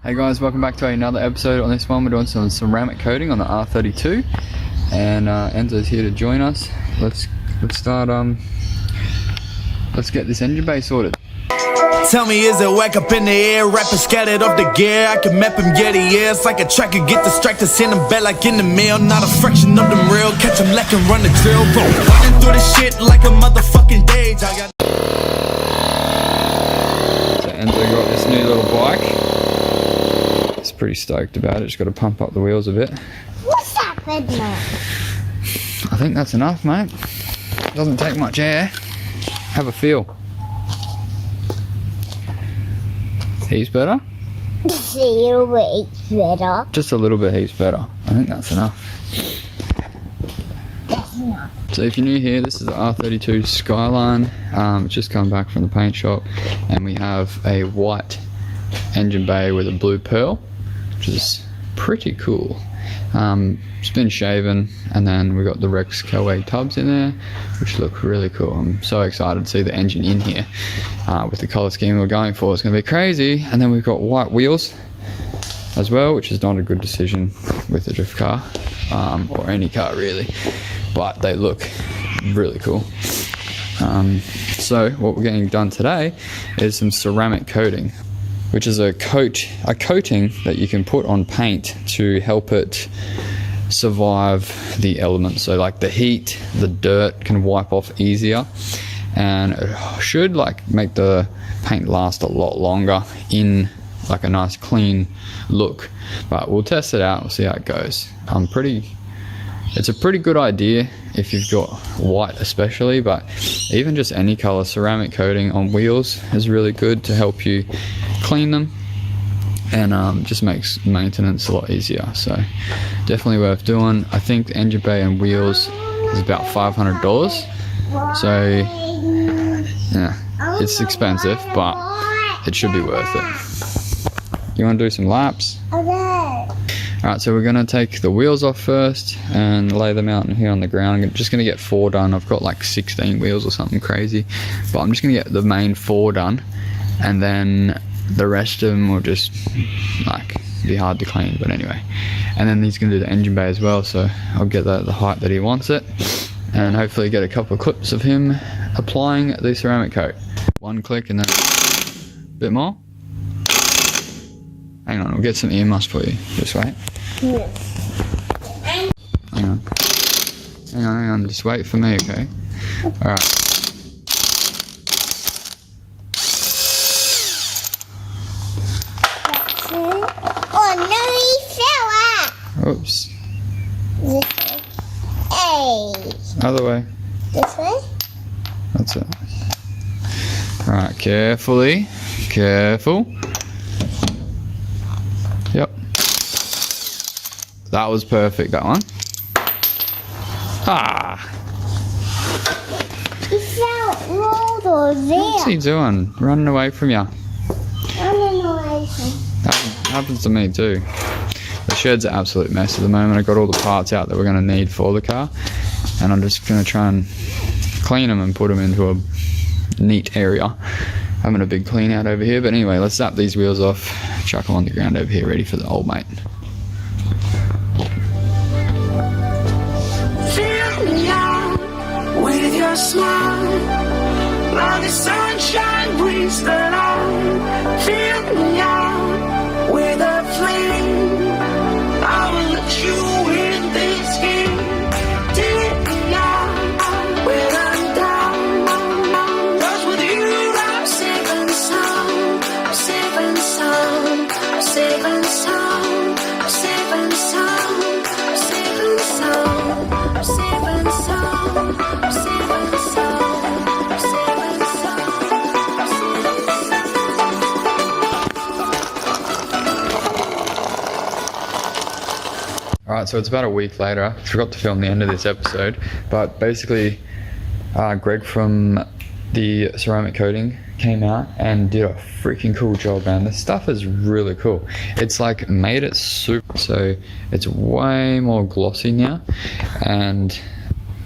Hey guys, welcome back to another episode. On this one we're doing some ceramic coating on the R32 and Enzo's here to join us. Let's start, let's get this engine bay sorted. Tell me, is it whack up in the air? Rapping scattered off the gear. I can map him, yeah, he is. Like a tracker, get distracted, send him back like in the mail. Not a fraction of them real. Catch him lacking, run the drill. Bro, running through the shit like a motherfucking day. So Enzo got this new little bike. He's pretty stoked about it. Just got to pump up the wheels a bit. What's that bed now? I think that's enough, mate. Doesn't take much air. Have a feel. Heaps better? Just a little bit better. Just a little bit heaps better. I think that's enough. That's enough. So if you're new here, this is the R32 Skyline. It's just come back from the paint shop, and we have a white engine bay with a blue pearl, which is pretty cool. It's been shaven, and then we got the Rex Kelway tubs in there, which look really cool. I'm so excited to see the engine in here with the color scheme we're going for. It's going to be crazy. And then we've got white wheels as well, which is not a good decision with the drift car or any car really, but they look really cool. So what we're getting done today is some ceramic coating, which is a coating that you can put on paint to help it survive the elements. So like the heat, the dirt can wipe off easier, and it should like make the paint last a lot longer in like a nice clean look. But we'll test it out, we'll see how it goes. It's a pretty good idea if you've got white especially, but even just any color ceramic coating on wheels is really good to help you clean them, and just makes maintenance a lot easier. So definitely worth doing. I think the engine bay and wheels is about $500, so yeah, it's expensive, but it should be worth it. You want to do some laps? Okay. Alright, so we're going to take the wheels off first and lay them out in here on the ground. I'm just going to get 4 done. I've got like 16 wheels or something crazy, but I'm just going to get the main 4 done, and then the rest of them will just like be hard to clean. But anyway, and then he's going to do the engine bay as well, so I'll get that at the height that he wants it, and hopefully get a couple of clips of him applying the ceramic coat. 1 click and then a bit more. Hang on, we'll get some ear muffs for you. Just wait. Hang on. Hang on. Just wait for me, okay? Alright. Oh no, he fell out. Oops. This way. Hey. Other way. This way? That's it. Alright, carefully. Careful. Yep. That was perfect, that one. Ah! He fell over there. What's he doing? Running away from you. Running away from. That happens to me too. The shed's an absolute mess at the moment. I got all the parts out that we're going to need for the car, and I'm just going to try and clean them and put them into a neat area. Having a big clean out over here, but anyway, let's zap these wheels off, chuck them on the ground over here, ready for the old mate. Fill me out with your smile, like the sunshine brings the light. Fill me out with a flame, I will let you in this game. Take me out when I'm down, 'cause with you I'm saving some, I'm saving some, I'm saving some, I'm saving some, I'm saving some, I'm saving some, I'm saving some, I'm saving some, I'm saving some. Alright, so it's about a week later. I forgot to film the end of this episode, but basically Greg from the ceramic coating came out and did a freaking cool job, man. This stuff is really cool. It's like made it super, so it's way more glossy now, and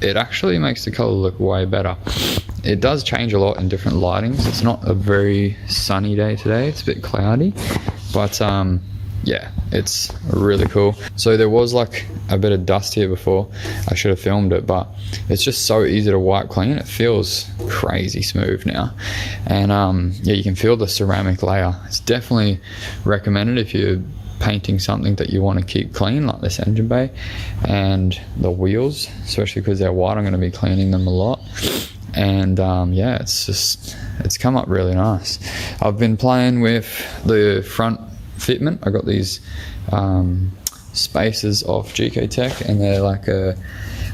it actually makes the color look way better. it does change a lot in different lightings. It's not a very sunny day today, it's a bit cloudy, but yeah, it's really cool. So there was like a bit of dust here before. I should have filmed it, but it's just so easy to wipe clean. It feels crazy smooth now. And yeah, you can feel the ceramic layer. It's definitely recommended if you're painting something that you want to keep clean, like this engine bay and the wheels, especially because they're white. I'm going to be cleaning them a lot. And yeah, it's come up really nice. I've been playing with the front fitment. I got these spacers off GK Tech, and they're like a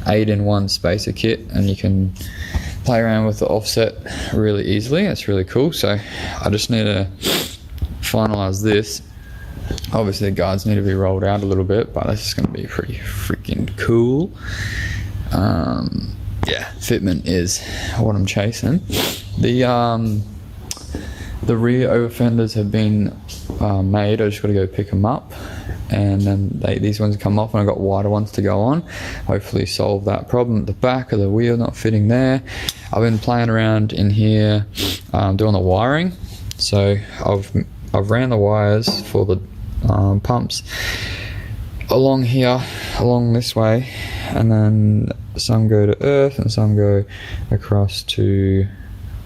8-in-1 spacer kit, and you can play around with the offset really easily. It's really cool. So I just need to finalize this. Obviously the guards need to be rolled out a little bit, but this is going to be pretty freaking cool. Yeah, fitment is what I'm chasing. The rear over fenders have been made. I just got to go pick them up, and then these ones come off, and I've got wider ones to go on. Hopefully solve that problem at the back of the wheel not fitting there. I've been playing around in here doing the wiring. So I've ran the wires for the pumps along here, along this way, and then some go to earth and some go across to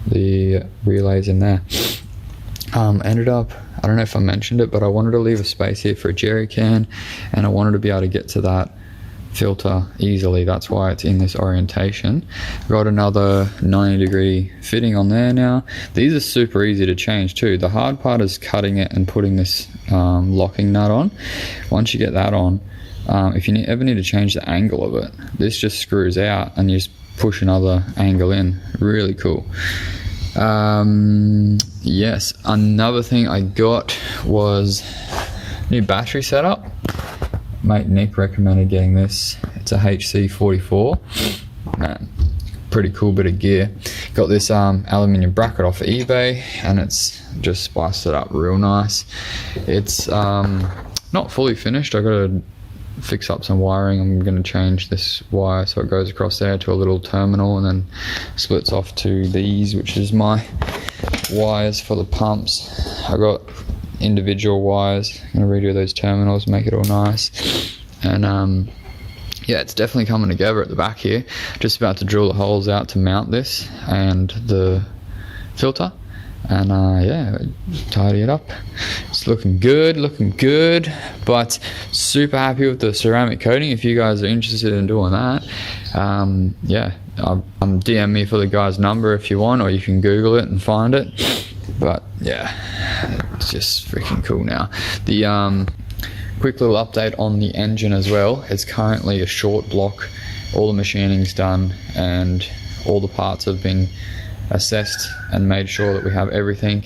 the relays in there. Ended up, I don't know if I mentioned it, but I wanted to leave a space here for a jerry can, and I wanted to be able to get to that filter easily. That's why it's in this orientation. Got another 90-degree fitting on there now. These are super easy to change too. The hard part is cutting it and putting this locking nut on. Once you get that on, if you ever need to change the angle of it, this just screws out and you just push another angle in. Really cool. Yes, another thing I got was new battery setup. Mate Nick recommended getting this. It's a HC44. Man, pretty cool bit of gear. Got this aluminium bracket off of eBay, and it's just spiced it up real nice. It's not fully finished. I gotta fix up some wiring. I'm gonna change this wire so it goes across there to a little terminal, and then splits off to these, which is my wires for the pumps. I got individual wires. I'm gonna redo those terminals, make it all nice. And yeah, it's definitely coming together at the back here. Just about to drill the holes out to mount this and the filter, and yeah, tidy it up. It's looking good, but super happy with the ceramic coating. If you guys are interested in doing that, yeah, DM me for the guy's number if you want, or you can Google it and find it. But yeah, it's just freaking cool now. The quick little update on the engine as well. It's currently a short block. All the machining's done, and all the parts have been assessed and made sure that we have everything.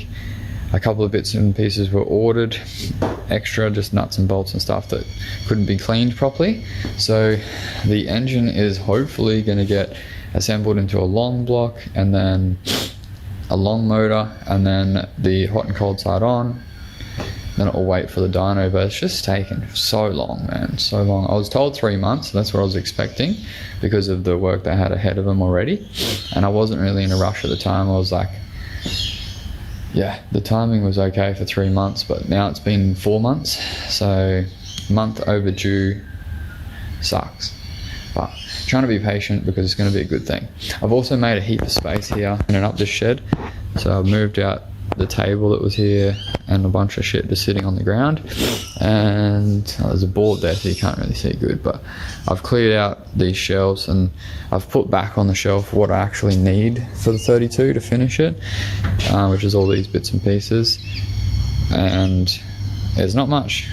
A couple of bits and pieces were ordered extra, just nuts and bolts and stuff that couldn't be cleaned properly. So the engine is hopefully going to get assembled into a long block, and then a long motor, and then the hot and cold side on. Then it will wait for the dyno, but it's just taken so long, man, so long. I was told 3 months, that's what I was expecting because of the work they had ahead of them already, and I wasn't really in a rush at the time. I was like, yeah, the timing was okay for 3 months, but now it's been 4 months, so month overdue sucks. But trying to be patient because it's going to be a good thing. I've also made a heap of space here in and up this shed, so I've moved out the table that was here and a bunch of shit just sitting on the ground, and there's a board there so you can't really see good, but I've cleared out these shelves and I've put back on the shelf what I actually need for the 32 to finish it, which is all these bits and pieces, and there's not much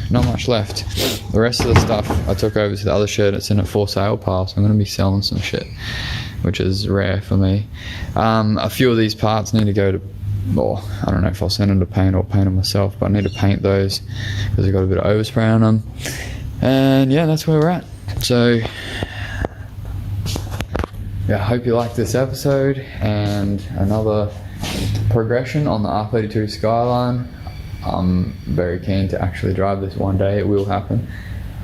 left. The rest of the stuff I took over to the other shed. It's in a for sale pile, so I'm going to be selling some shit, which is rare for me. A few of these parts need to go to, well, I don't know if I'll send them to paint or paint them myself, but I need to paint those because I've got a bit of overspray on them. And yeah, that's where we're at. So yeah, I hope you liked this episode and another progression on the R32 Skyline. I'm very keen to actually drive this one day. It will happen.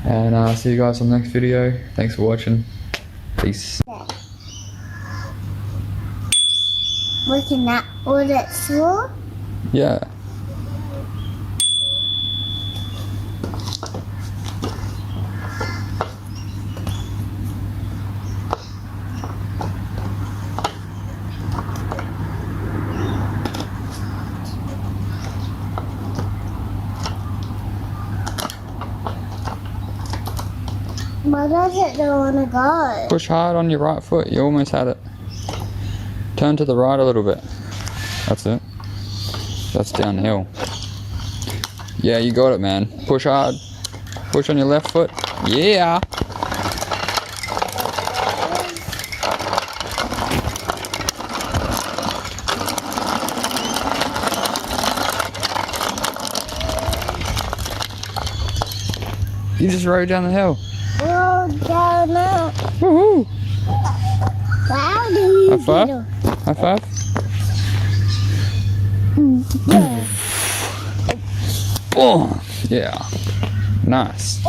And I'll see you guys on the next video. Thanks for watching. Peace. looking at what it saw. Yeah. Where does it want to go? Push hard on your right foot. You almost had it. Turn to the right a little bit. That's it. That's downhill. Yeah, you got it, man. Push hard. Push on your left foot. Yeah. You just rode down the hill. Oh, down up. Woohoo! How do you High five. do? High five. Yeah. Oh, yeah. Nice.